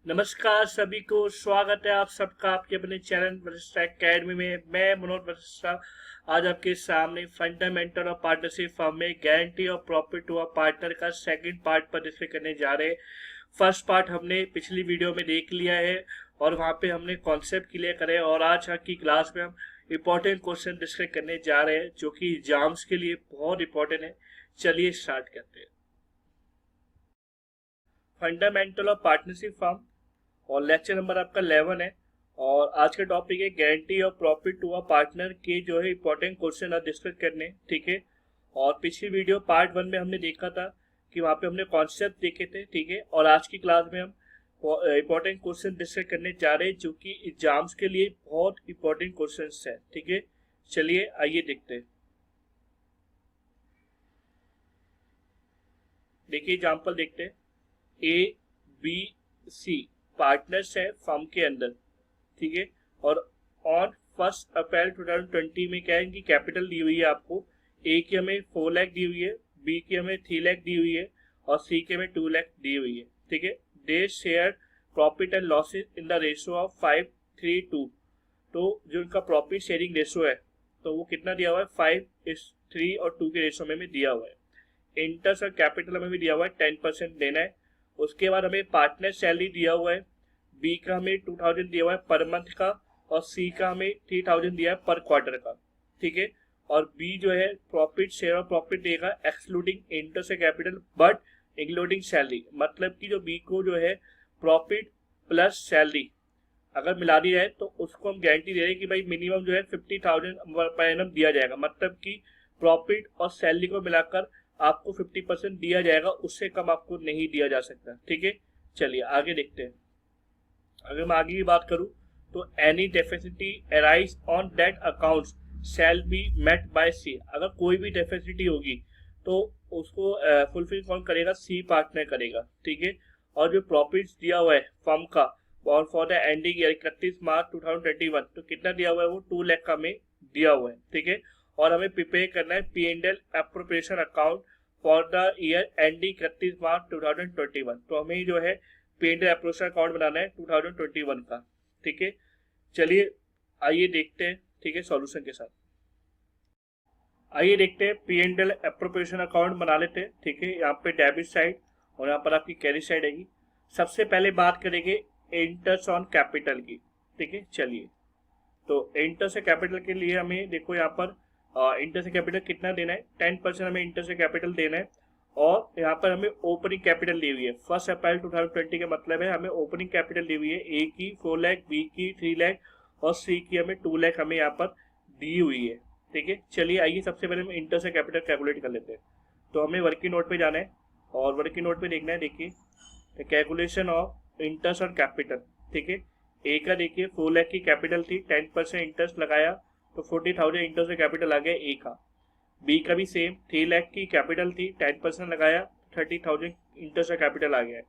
नमस्कार सभी को, स्वागत है आप सबका आपके अपने चैनल वशिष्ठ एकेडमी में। मैं मनोज वशिष्ठ आज आपके सामने फंडामेंटल और पार्टनरशिप फर्म में गारंटी और प्रॉफिट टू अ पार्टनर का सेकंड पार्ट पर डिस्कस करने जा रहे हैं। फर्स्ट पार्ट हमने पिछली वीडियो में देख लिया है और वहाँ पे हमने कॉन्सेप्ट क्लियर करे और आज की क्लास में हम इम्पोर्टेंट क्वेश्चन डिस्कस करने जा रहे हैं जो कि एग्जाम्स के लिए बहुत इंपॉर्टेंट है। चलिए स्टार्ट करते हैं। फंडामेंटल और पार्टनरशिप फर्म और लेक्चर नंबर आपका 11 है और आज का टॉपिक है गारंटी और प्रॉफिट टू अ पार्टनर के जो है इंपॉर्टेंट क्वेश्चन और डिस्कस करने। ठीक है, और पिछली वीडियो पार्ट 1 में हमने देखा था कि वहाँ पे हमने कॉन्सेप्ट देखे थे। ठीक है, और आज की क्लास में हम इंपॉर्टेंट क्वेश्चन डिस्कस करने जा रहे हैं जो कि एग्जाम्स के लिए बहुत इंपॉर्टेंट क्वेश्चन है। ठीक है, चलिए आइए देखते हैं। देखिए एग्जाम्पल देखते हैं। ए बी सी पार्टनर्स है फर्म के अंदर। ठीक है, और ऑन 1 अप्रैल 2020 में क्या है, इनकी कैपिटल दी हुई है आपको। ए की हमें 4 लाख दी हुई है, बी की हमें 3 लाख दी हुई है और सी की हमें 2 लाख दी हुई है। ठीक है, they share profit and losses in the ratio of 5:3:2। तो जो इनका प्रॉफिट शेयरिंग रेशियो है तो वो कितना दिया हुआ है, 5:3 और 2 के रेशियो में दिया हुआ है। इंटरेस्ट और कैपिटल हमें भी दिया हुआ है, 10% देना है। उसके बाद हमें पार्टनर सैलरी दिया हुआ है। बी का हमें 2000 दिया हुआ है पर मंथ का और सी का हमें 3000 दिया है पर क्वार्टर का। ठीक है, और बी जो है प्रॉफिट शेयर ऑफ प्रॉफिट देगा एक्सक्लूडिंग इंटरेस्ट और कैपिटल बट इंक्लूडिंग सैलरी। मतलब कि जो बी को जो है प्रॉफिट प्लस सैलरी अगर मिला दी जाए तो उसको हम गारंटी दे रहे हैं कि भाई मिनिमम जो है 50,000 पर एनम दिया जाएगा। मतलब कि प्रॉफिट और सैलरी को मिलाकर आपको 50% दिया जाएगा, उससे कम आपको नहीं दिया जा सकता। ठीक है, चलिए आगे देखते हैं। अगर मैं आगे की बात करूं तो any deficiency arise on that account shall be met by C. अगर कोई भी डेफिसिटी होगी तो उसको फुलफिल कौन करेगा, सी पार्टनर करेगा। ठीक है, और जो प्रॉफिट दिया हुआ है फर्म का और फॉर द एंडिंग ईयर 31 मार्च 2021 तो कितना दिया हुआ है, वो 2 लाख का हमें दिया हुआ है। ठीक है, और हमें प्रिपेयर करना है P&L appropriation account for the year ending 31 मार्च 2021। तो हमें जो है P&L एप्रोप्रिएशन अकाउंट बनाना है 2021 का। ठीक है, चलिए आइए देखते हैं। ठीक है, सॉल्यूशन के साथ आइए देखते हैं। P&L एप्रोप्रिएशन अकाउंट बना लेते हैं। ठीक है, यहाँ पे डेबिट साइड और यहाँ पर आपकी क्रेडिट साइड आएगी। सबसे पहले बात करेंगे इंटरेस्ट ऑन कैपिटल की। ठीक है, चलिए तो इंटरेस्ट कैपिटल के लिए हमें देखो यहाँ पर इंटरेस्ट कैपिटल कितना देना है, 10% हमें इंटरेस्ट कैपिटल देना है। और यहाँ पर हमें ओपनिंग कैपिटल दी हुई है 1 अप्रैल 2020 का मतलब है हमें ओपनिंग कैपिटल दी हुई है। ए की 4 लाख, बी की 3 लाख और सी की हमें 2 लाख हमें यहाँ पर दी हुई है। ठीक है, चलिए आइए सबसे पहले हम इंटरेस्ट कैपिटल कैलकुलेट कर लेते हैं। तो हमें वर्किंग नोट पे जाना है और वर्किंग नोट पे देखना है। देखिए कैलकुलेशन ऑफ इंटरेस्ट और कैपिटल। ठीक है, ए का देखिए 4 लाख की कैपिटल थी, 10% इंटरेस्ट लगाया तो 40,000 इंटरेस्ट और कैपिटल आ गया ए का। बी का भी सेम 3 लाख की कैपिटल थी, 10% लगाया 30,000 इंटरेस्ट और कैपिटल आ गया।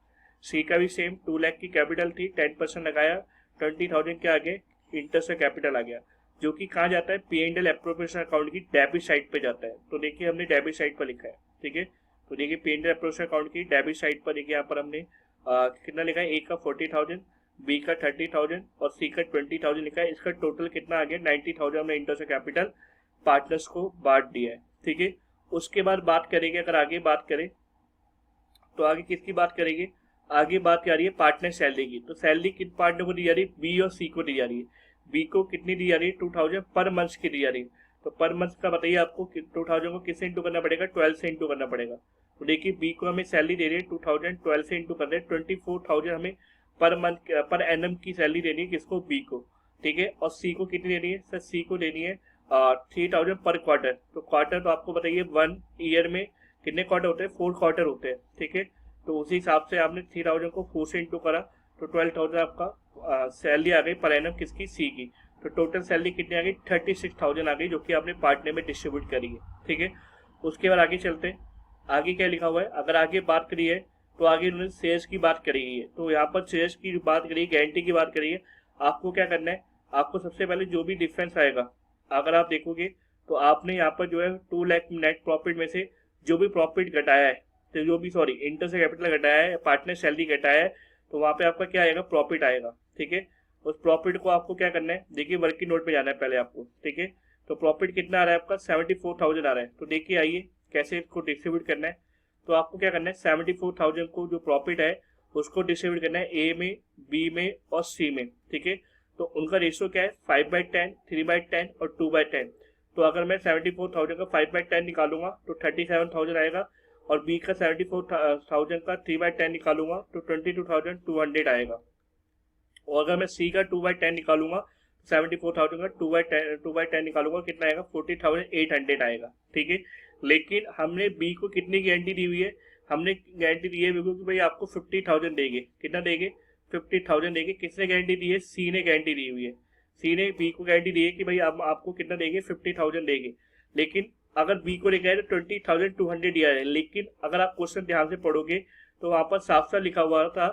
सी का भी सेम 2 लाख की कैपिटल थी, 10% लगाया 20,000 के आगे इंटरेस्ट और कैपिटल आ गया, जो कि कहाँ जाता है, P&L एप्रोप्रिएशन अकाउंट की डेबिट साइड पे जाता है। तो देखिए हमने डेबिट साइड पर लिखा है। ठीक है, तो देखिए P&L एप्रोप्रिएशन अकाउंट की डेबिट साइड पर देखिए यहाँ पर हमने कितना लिखा है, ए का 40,000, बी का 30,000 और सी का 20,000 लिखा है। इसका टोटल कितना आ गया, 90,000 हमने इंटरेस्ट और कैपिटल पार्टनर्स को बांट दिया है। ठीक है, उसके बाद बात करेंगे, अगर आगे बात करें तो आगे किसकी बात करेंगे, आगे बात आ रही है पार्टनर सैलरी की। तो सैलरी किन पार्टनर को दी जा रही है, बी और सी को दी जा रही है। बी को कितनी दी जा रही है, 2,000 पर मंथ की दी जा रही है। तो पर मंथ का बताइए आपको 2,000 को किससे इंटू करना पड़ेगा, 12 से इंटू करना पड़ेगा। तो देखिए बी को हमें सैलरी दे रही है 2,000, 12 से इंटू कर रहे हैं 24,000 हमें पर मंथ पर एनम की सैलरी देनी है किसको, बी को। ठीक है, और सी को कितनी देनी है, सर सी को देनी है 3,000 पर क्वार्टर। तो क्वार्टर तो आपको बताइए 1 ईयर में कितने क्वार्टर होते हैं, 4 क्वार्टर होते हैं। ठीक है, तो उसी हिसाब से आपने 3,000 को 4 से इंटू करा तो 12,000 आपका सैलरी आ गई पर एनम किसकी, सी की। तो टोटल सैलरी कितनी आ गई, 36,000 आ गई, जो कि आपने पार्टनर में डिस्ट्रीब्यूट करी है। ठीक है, उसके बाद आगे चलते हैं। आगे क्या लिखा हुआ है, अगर आगे बात करी है तो आगे उन्होंने शेयर्स की बात करी है। तो यहाँ पर शेयर्स की बात करी, गारंटी की बात करी है। आपको क्या करना है, आपको सबसे पहले जो भी डिफरेंस आएगा अगर आप देखोगे तो आपने यहाँ पर जो है 2 लाख नेट प्रॉफिट में से जो भी प्रॉफिट घटाया है, तो जो भी इंटरेस्ट कैपिटल घटाया है, पार्टनर सैलरी घटाया है, तो वहाँ पे आपका क्या आएगा, प्रॉफिट आएगा। ठीक है, उस प्रॉफिट को आपको क्या करना है, देखिए वर्किंग नोट पे जाना है पहले आपको। ठीक है, तो प्रॉफिट कितना आ रहा है आपका, 74,000 आ रहा है। तो देखिए आइए कैसे इसको डिस्ट्रीब्यूट करना है। तो आपको क्या करना है, 74,000 को जो प्रॉफिट है उसको डिस्ट्रीब्यूट करना है ए में, बी में और सी में। ठीक है, तो उनका रेशियो क्या है, 5/10, 3/10 और 2/10। तो अगर मैं 74,000 का 5/10 निकालूंगा तो 37,000 आएगा, और बी का 74,000 का 3/10 निकालूंगा तो 22,200 आएगा। और अगर मैं सी का 2/10 निकालूंगा, 74,000 का 2/10 निकालूंगा, कितना आएगा, 40,800 आएगा। ठीक है, लेकिन हमने बी को कितनी गारंटी दी हुई है, हमने गारंटी दी है बी को कि भाई आपको 50,000 देंगे। कितना देंगे, 50,000 देंगे। किसने गारंटी दी है, सी ने गारंटी दी हुई है। सी ने बी को गारंटी दी है कि भाई आप आपको कितना देंगे, 50,000 देंगे। लेकिन अगर बी को लेकर आए तो 20,200 दिया है। लेकिन अगर आप क्वेश्चन ध्यान से पढ़ोगे तो वहां पर साफ साफ लिखा हुआ था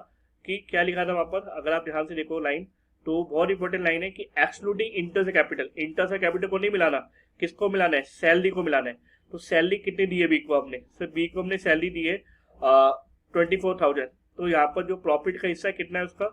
कि क्या लिखा था वहां पर, अगर आप ध्यान से देखो लाइन, तो बहुत इंपॉर्टेंट लाइन है कि एक्सक्लूडिंग इंटर से कैपिटल। इंटर से कैपिटल को नहीं मिलाना, किसको मिलाना है, सैलरी को मिलाना है। तो सैलरी कितनी दी है बी को हमने, सर बी को हमने सैलरी दी है 24,000। तो यहाँ पर जो प्रॉफिट का हिस्सा कितना है उसका,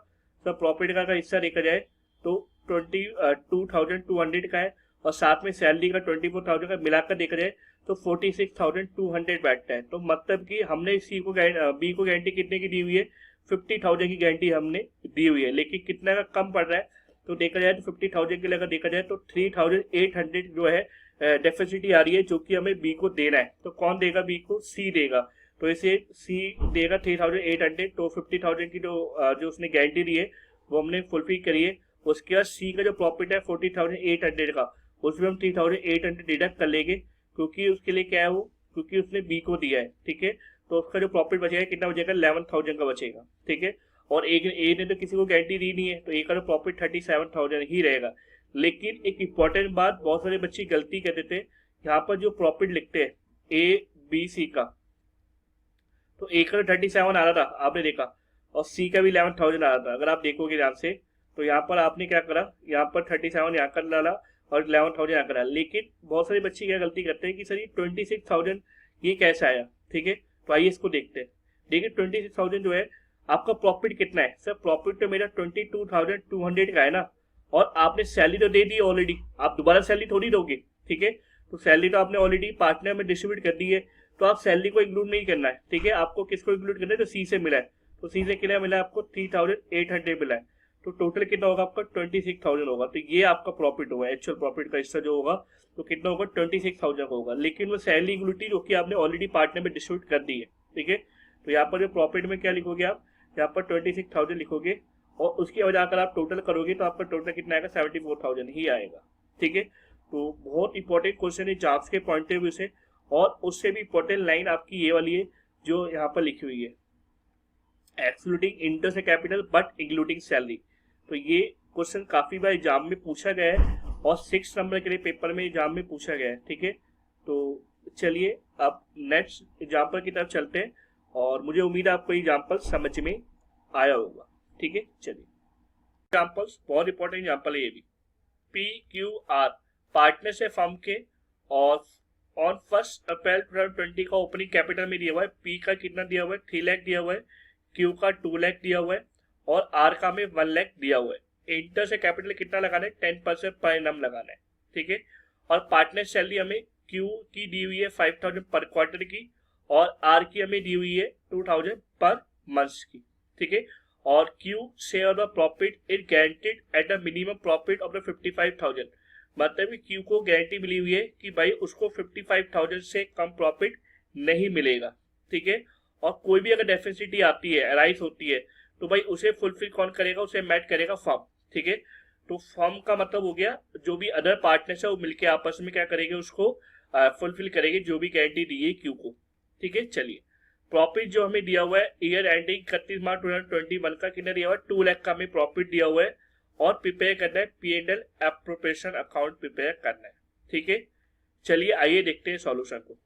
सर प्रॉफिट का हिस्सा देखा जाए तो 22,200 का है, और साथ में सैलरी का 24,000 का मिलाकर देखा जाए तो 46,200 बैठता है। तो मतलब कि हमने सी को बी को गारंटी कितने की दी हुई है, 50,000 की गारंटी हमने दी हुई है। लेकिन कितना का कम पड़ रहा है, तो देखा जाए तो 50,000 के लिए अगर देखा जाए तो 3,800 जो है डेफिसिटी आ रही है, जो कि हमें बी को देना है। तो कौन देगा बी को, सी देगा। तो इसे सी देगा 3,800। तो 50,000 की जो उसने गारंटी दी है वो हमने फुलफिल करी है। उसके बाद सी का जो प्रॉफिट है 40,800 का, उसमें हम 3,800 डिडक्ट कर लेंगे, क्योंकि उसके लिए क्या है वो, क्योंकि उसने बी को दिया है। ठीक है, तो उसका जो प्रॉफिट बचेगा कितना बचेगा, 11,000 का बचेगा। ठीक है, और ए ने तो किसी को गारंटी दी नहीं है, तो ए का जो प्रॉफिट 37,000 ही रहेगा। लेकिन एक इंपॉर्टेंट बात, बहुत सारे बच्चे गलती करते थे, यहाँ पर जो प्रॉफिट लिखते हैं ए बी सी का, तो ए का 37 आ रहा था आपने देखा, और सी का भी 11,000 आ रहा था। अगर आप देखोगे ध्यान से तो यहाँ पर आपने क्या करा, यहाँ पर 37 यहाँ कर डाला और 11,000 यहाँ करा। लेकिन बहुत सारे बच्चे क्या गलती करते हैं कि सर ये 26,000 ये कैसे आया। ठीक है, तो आइए इसको देखते हैं। देखिए 26,000 जो है आपका प्रॉफिट कितना है, सर प्रॉफिट तो मेरा 22,200 का है ना, और आपने सैलरी तो दे दी ऑलरेडी, आप दोबारा सैलरी थोड़ी दोगे। ठीक है, तो सैलरी तो आपने ऑलरेडी पार्टनर में डिस्ट्रीब्यूट कर दी है, तो आप सैलरी को इंक्लूड नहीं करना है। ठीक है, आपको किसको इंक्लूड करना है, तो सी से मिला है। तो सी से कितना मिला है आपको, 3,800 मिला है। तो टोटल कितना होगा आपका, 26,000 होगा। तो ये आपका प्रॉफिट होगा, एक्चुअल प्रॉफिट का हिस्सा जो होगा तो कितना होगा, 26,000 होगा। लेकिन वो सैलरी इंक्लूड थी जो कि आपने ऑलरेडी पार्टनर में डिस्ट्रीब्यूट कर दी है। ठीक है, तो यहाँ पर जो प्रॉफिट में क्या लिखोगे आप, यहाँ पर 26,000 लिखोगे, और उसकी वजह अगर आप टोटल करोगे तो आपका टोटल कितना आएगा, 74,000 ही आएगा। ठीक है, तो बहुत इंपॉर्टेंट क्वेश्चन है जॉब्स के पॉइंट ऑफ व्यू से। और उससे भी इंपॉर्टेंट लाइन आपकी ये वाली है जो यहाँ पर लिखी हुई है, excluding interest and capital but including salary. तो ये क्वेश्चन काफी बार एग्जाम में पूछा गया है, और 6 नंबर के लिए पेपर में एग्जाम में पूछा गया है। ठीक है, तो चलिए अब नेक्स्ट एग्जाम्पल की तरफ चलते हैं, और मुझे उम्मीद है आपको एग्जाम्पल समझ में आया होगा। ठीक है, चलिए एग्जाम्पल्स, बहुत इंपॉर्टेंट एग्जाम्पल है ये भी। PQR पार्टनर से फर्म के, और ऑन 1 अप्रैल 2020 का ओपनिंग कैपिटल में दिया हुआ है। पी का कितना दिया हुआ है, 3 लाख दिया हुआ है, क्यू का 2 लाख दिया हुआ है, और आर का में 1 लाख दिया हुआ है। इंटर से कैपिटल कितना लगाना है, 10% पर एनम लगाना है। ठीक है, और पार्टनर सैलरी हमें क्यू की दी हुई है 5,000 पर क्वार्टर की, और आर की हमें दी हुई है 2,000 पर मंथ की। ठीक है, और Q share the profit is guaranteed at the minimum profit of the 55,000। मतलब क्यू को गारंटी मिली हुई है कि भाई उसको 55,000 से कम प्रॉफिट नहीं मिलेगा। ठीक है, और कोई भी अगर डेफिसिटी आती है, अराइज होती है, तो भाई उसे फुलफिल कौन करेगा, उसे मैच करेगा फर्म। ठीक है, तो फर्म का मतलब हो गया जो भी अदर पार्टनर्स है वो मिलकर आपस में क्या करेंगे, उसको फुलफिल करेंगे जो भी गारंटी दी है क्यू को। ठीक है, चलिए प्रॉफिट जो हमें दिया हुआ है ईयर एंडिंग 31 मार्च 2021 का कितना दिया हुआ है, 2 लाख का हमें प्रॉफिट दिया हुआ है, और प्रिपेयर करना है P&L एप्रोप्रिएशन अकाउंट प्रिपेयर करना है। ठीक है, चलिए आइए देखते हैं सॉल्यूशन को।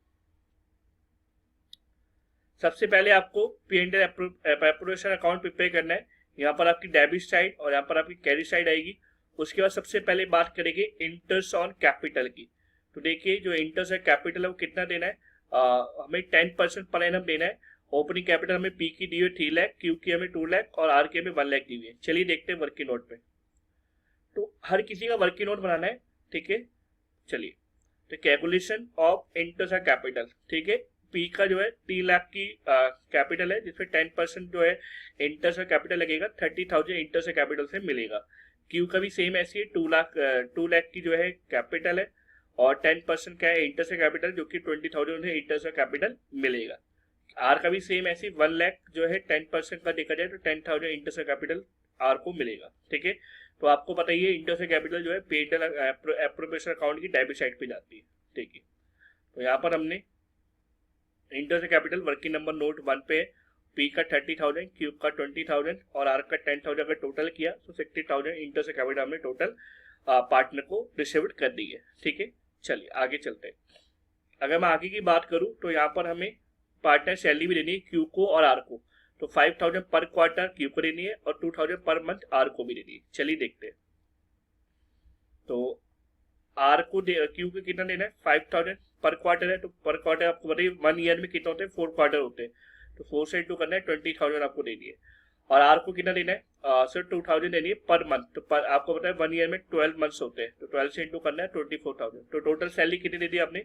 सबसे पहले आपको P&L एप्रोप्रिएशन अकाउंट प्रिपेयर करना है। यहाँ पर आपकी डेबिट साइड और यहाँ पर आपकी क्रेडिट साइड आएगी। उसके बाद सबसे पहले बात करेंगे इंटरेस्ट ऑन कैपिटल की। तो देखिए जो इंटरेस्ट है कैपिटल है वो कितना देना है, हमें 10% पर एनम देना है, ओपनिंग कैपिटल हमें पी की दी हुई 3 लाख, क्यू की हमें 2 लाख और आर की हमें 1 लाख दी हुई है। चलिए देखते हैं वर्किंग नोट पे। तो हर किसी का वर्किंग नोट बनाना है, ठीक है। चलिए, तो कैलकुलेशन ऑफ इंटरेस्ट कैपिटल, ठीक है। पी का जो है 3 लाख की कैपिटल है, जिसमें 10% जो है इंटरेस्ट का कैपिटल लगेगा, 30,000 इंटरेस्ट कैपिटल से मिलेगा। क्यू का भी सेम ऐसी है, 2 लाख की जो है कैपिटल है और 10% का है इंटरेस्ट कैपिटल, जो कि 20,000 इंटरेस्ट कैपिटल मिलेगा। आर का भी सेम ऐसी 1 लाख जो है 10% का देखा जाए तो 10,000 इंटरेस्ट कैपिटल आर को मिलेगा, ठीक है। तो आपको पता ही है इंटरेस्ट कैपिटल जो है पेड एप्रोप्रिएशन अकाउंट की डेबिट साइड पे जाती है, ठीक है। तो यहाँ पर हमने interest capital working number note 1 पे पी का 30,000, क्यू का 20,000 और आर का 10,000 का टोटल किया तो 60,000 इंटरेस्ट कैपिटल हमने टोटल पार्टनर को डिस्ट्रीब्यूट कर दी है, ठीक है। चलिए आगे चलते हैं। अगर मैं आगे की बात करूं तो यहाँ पर हमें पार्टनर सैलरी भी देनी है क्यू को और आर को। तो 5,000 पर क्वार्टर क्यू को देनी है और 2,000 पर मंथ आर को भी देनी है। चलिए देखते हैं। तो आर को क्यू को कितना देना है, 5,000 पर क्वार्टर है। तो पर क्वार्टर आपको बताइए 1 ईयर में कितना होते हैं, 4 क्वार्टर होते हैं। तो 4 से इंटू करना है, 20,000 आपको देनी है। और आर को कितना देना है, सर 2,000 देनी है पर मंथ। तो पर आपको पता है 1 ईयर में 12 मंथ्स होते हैं, तो 12 से इंटू करना है 24,000। तो टोटल सैलरी कितनी दे दी आपने,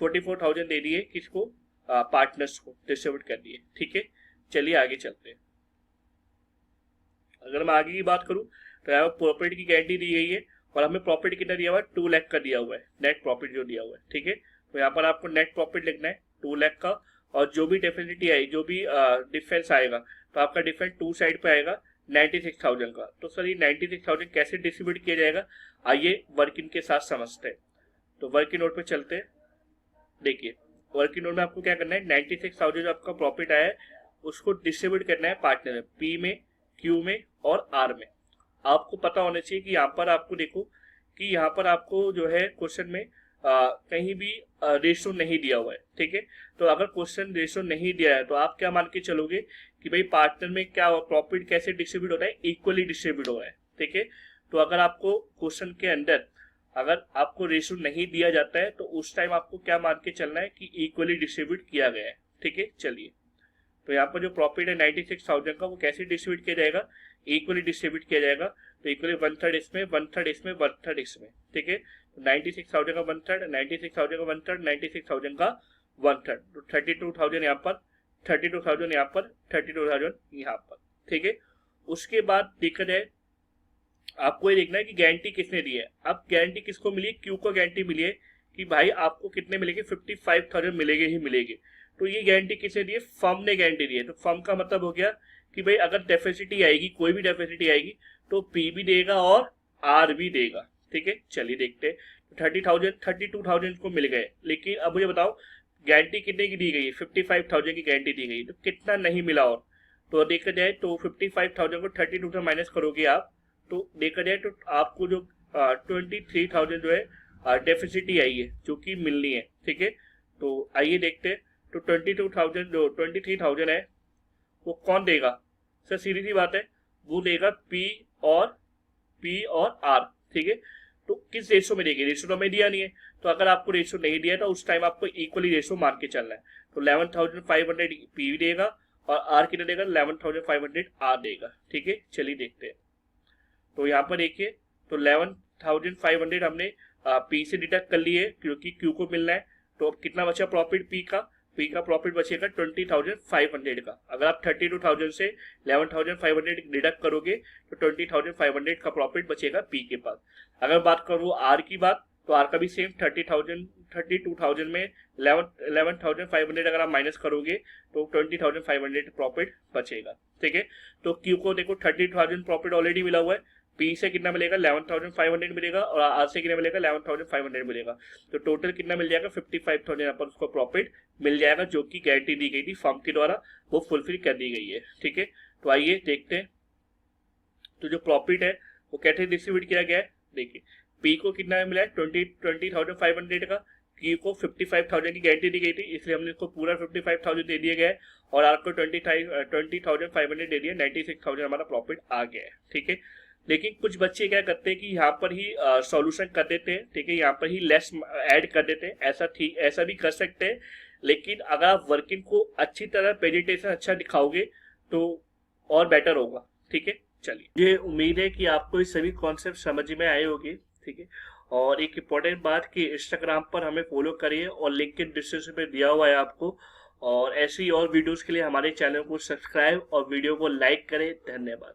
44,000 दे दी है। किसको, पार्टनर्स को डिस्ट्रीब्यूट कर दिए, ठीक है। चलिए आगे चलते हैं। अगर मैं आगे की बात करूं तो यहाँ प्रॉफिट की गारंटी दी गई है और हमें प्रॉफिट कितना दिया हुआ है, 2 लाख का दिया हुआ है, नेट प्रॉफिट जो दिया हुआ है, ठीक है। तो यहाँ पर आपको नेट प्रॉफिट लिखना है 2 लाख का, और जो भी डेफिनेटली आई, जो भी डिफरेंस आएगा तो आपका डिफरेंस 2 साइड पे आएगा 96,000 का। तो सर ये 96,000 कैसे डिस्ट्रीब्यूट किया जाएगा, आइए वर्किंग के साथ समझते हैं। तो वर्किंग नोट पे चलते हैं। देखिए वर्किंग नोट में आपको क्या करना है, 96,000 जो आपका प्रॉफिट आया है उसको डिस्ट्रीब्यूट करना है पार्टनर में, पी में, क्यू में और आर में। आपको पता होना चाहिए कि यहाँ पर आपको देखो कि यहाँ पर आपको जो है क्वेश्चन में कहीं भी रेशो नहीं दिया हुआ है, ठीक है। तो अगर क्वेश्चन रेशो नहीं दिया है तो आप क्या मान के चलोगे कि भाई पार्टनर में क्या प्रॉफिट कैसे डिस्ट्रीब्यूट होता है, इक्वली डिस्ट्रीब्यूट हो रहा है, ठीक है। तो अगर आपको क्वेश्चन के अंदर अगर आपको रेशो नहीं दिया जाता है तो उस टाइम आपको क्या मान के चलना है कि इक्वली डिस्ट्रीब्यूट किया गया है, ठीक है। चलिए, तो यहाँ पर जो प्रॉफिट है 96,000 का वो कैसे डिस्ट्रीब्यूट किया जाएगा, इक्वली डिस्ट्रीब्यूट किया जाएगा। तो इक्वली 1/3 इसमें, 1/3 इसमें, 1/3 इसमें, ठीक है। 96,000 का 1/3, 96,000 का 1/3, 96,000 का 1/3, तो 32,000 यहाँ पर, 32,000 यहाँ पर, 32,000 यहाँ पर, ठीक है। उसके बाद देखा जाए आपको ये देखना है कि गारंटी किसने दी है। अब गारंटी किसको मिली है, क्यू को गारंटी मिली है कि भाई आपको कितने मिलेंगे, 55,000 मिलेंगे ही मिलेंगे। तो ये गारंटी किसने दी है, फर्म ने गारंटी दी है। तो फर्म का मतलब हो गया कि भाई अगर डेफिसिटी आएगी, कोई भी डेफिसिटी आएगी तो पी भी देगा और आर भी देगा, ठीक है। चलिए देखते हैं। 30,000 32,000 को मिल गए, लेकिन अब मुझे बताओ गारंटी कितने की दी गई है, 55,000 की गारंटी दी गई, तो कितना नहीं मिला। और तो देखा जाए तो 55,000 को 32 से माइनस करोगे आप, तो देखा जाए तो आपको जो 23,000 जो है डेफिसिटी आई है जो कि मिलनी है, ठीक है। तो आइए देखते हैं। तो 22,000 जो 23,000 है वो कौन देगा, सर सीधी सी बात है वो देगा पी और आर, ठीक है। तो किस रेशो में देगी, रेशो तो हमें दिया नहीं है, तो अगर आपको रेशो नहीं दिया तो उस टाइम आपको इक्वली रेशो मान के चलना है। तो 11,500 पी देगा और आर कितना देगा, 11,500 आर देगा, ठीक है। चलिए देखते हैं। तो यहाँ पर देखिए, तो 11,500 हमने पी से डिडक्ट कर लिए क्योंकि क्यू को मिलना है। तो अब कितना बचा प्रॉफिट पी का प्रॉफिट बचेगा 20,500 का। अगर आप 32,000 से 11,500 डिडक्ट करोगे तो 20,500 का प्रॉफिट बचेगा पी के पास। अगर बात करूँ आर की बात, तो आर का भी सेम 32,000 में 11,500 अगर आप माइनस करोगे तो 20,500 प्रॉफिट बचेगा, ठीक है। तो क्यू को देखो 30,000 प्रॉफिट ऑलरेडी मिला हुआ है, पी से कितना मिलेगा 11,500 मिलेगा और आर से कितना मिलेगा 11,500 मिलेगा। तो टोटल कितना मिल जाएगा 55,000 यहाँ पर उसको प्रॉफिट मिल जाएगा, जो कि गारंटी दी गई थी फर्म के द्वारा, वो फुलफिल कर दी गई है, ठीक है। तो आइए देखते हैं। तो जो प्रॉफिट है वो कैसे डिस्ट्रीब्यूट किया गया है, देखिए पी को कितना मिला है 20,500 का, क्यू को 55,000 की गारंटी दी गई थी इसलिए हमने इसको पूरा 55,000 दे दिया गया है और आर को 20,500 दे दिया, 96,000 हमारा प्रॉफिट आ गया है, ठीक है। लेकिन कुछ बच्चे क्या करते हैं कि यहाँ पर ही सॉल्यूशन कर देते हैं, ठीक है, यहाँ पर ही लेस ऐड कर देते हैं। ऐसा भी कर सकते हैं, लेकिन अगर आप वर्किंग को अच्छी तरह प्रेजेंटेशन अच्छा दिखाओगे तो और बेटर होगा। ठीक है, चलिए, ये उम्मीद है कि आपको ये सभी कॉन्सेप्ट समझ में आए होंगे। ठीक है, और एक इम्पॉर्टेंट बात कि इंस्टाग्राम पर हमें फॉलो करिए और लिंक डिस्क्रिप्शन में दिया हुआ है आपको। और ऐसी और वीडियोस के लिए हमारे चैनल को सब्सक्राइब और वीडियो को लाइक करें। धन्यवाद।